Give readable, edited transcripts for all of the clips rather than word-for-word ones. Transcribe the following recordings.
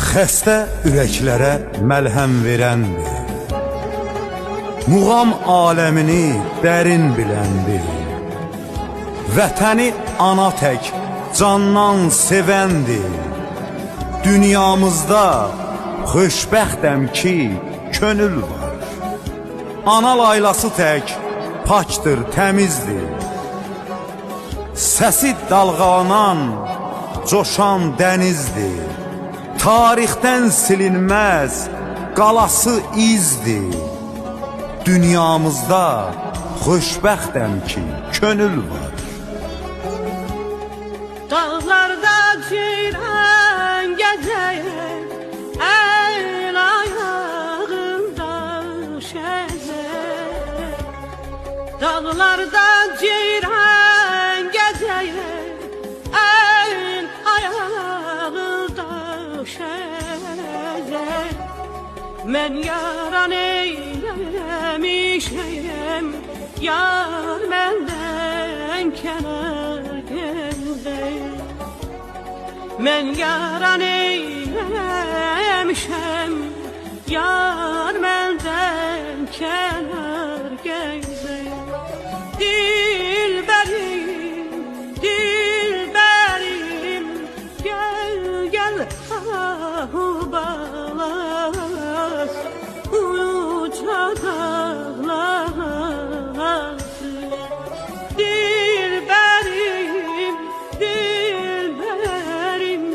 Xəstə ürəklərə məlhəm verəndir. Muğam aləmini dərin biləndir. Vətəni ana tək candan sevəndir. Dünyamızda xoşbəxtəm ki, könül var. Ana laylası tək pakdır, təmizdir. Səsi dalğalanan, coşan dənizdir. Tarixdən silinməz, qalası izdir. Dünyamızda xoşbəxtəm ki, könül var. Dağlarda ceyran gəzəyir, el ayağında şəzər. Dağlarda ceyran gəzəyir, el ayağında şəzər. Mən yaran eyləmişəm, yar məndən kənar gəzəyir. Mən yaran eyləmişəm, yar məndən kənar gəzəyir. Dilbərim, dilbərim, gəl, gəl, ahu balas, uca dağlarası. Dilbərim, dilbərim,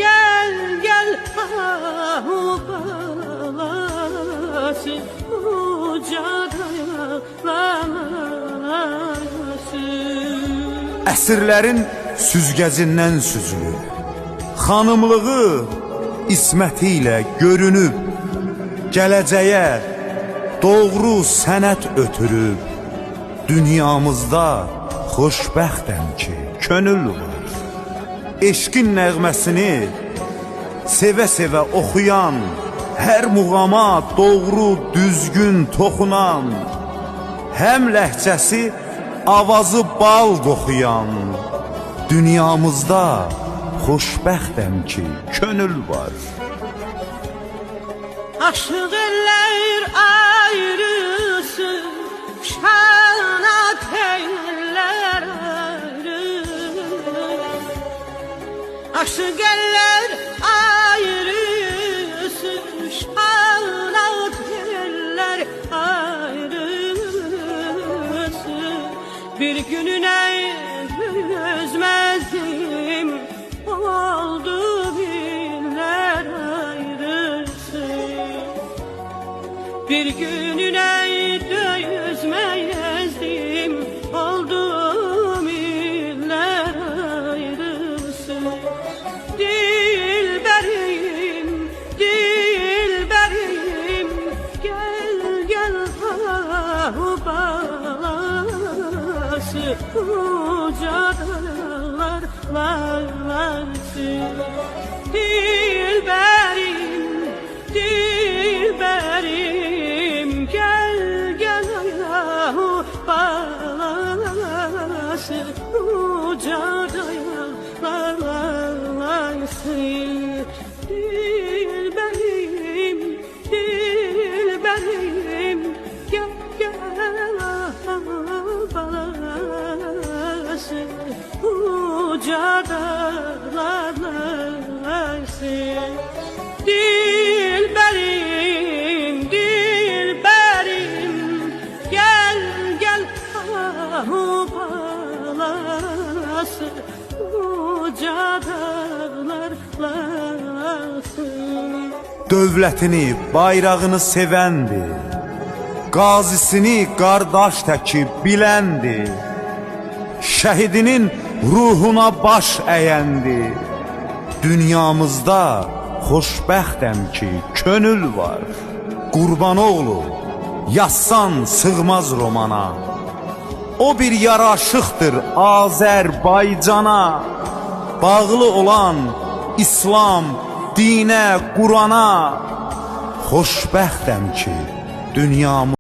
gəl, gəl, ahu balas, uca dağlarası. Əsrlərin süzgəcindən süzülüb, xanımlığı isməti ilə görünüb, gələcəyə doğru sənət ötürüb. Dünyamızda xoşbəxtəm ki, könül var. Eşqin nəğməsini sevə-sevə oxuyan, hər muğama doğru düzgün toxunan, həm ləhcəsi avazı bal qoxuyan. Dünyamızda xoşbəxtəm ki, könül var. Aşıq eller ayrısı, şanat eller ayrı. Aşıq eller ayrısı, şanat eller ayrısı. Bir gününe üzmezdim, oldu biller ayrısı. Bir gününe dözmezdim, oldum iller ayrısı. Dilberim, dilberim, gel, gel, ahu balası, uca dağlarası. Dilberim, dilberim, gel, gel, ahu balası, uca dağlarası. Dilberim, dilberim, gel, gel, ahu balası, uca dağlarası. Dilberim, dilberim, gel, gel, ahu balası, uca dağlarası. Dövlətini, bayrağını sevəndir. Qazisini qardaş təki biləndir. Şəhidinin ruhuna baş əyəndir. Dünyamızda xoşbəxtəm ki, könül var. Qurbanoğlu yazsan sığmaz romana. O bir yaraşıqdır Azərbaycana. Bağlı olan İslam dinə, Qurana. Xoşbəxtəm ki, dünyamız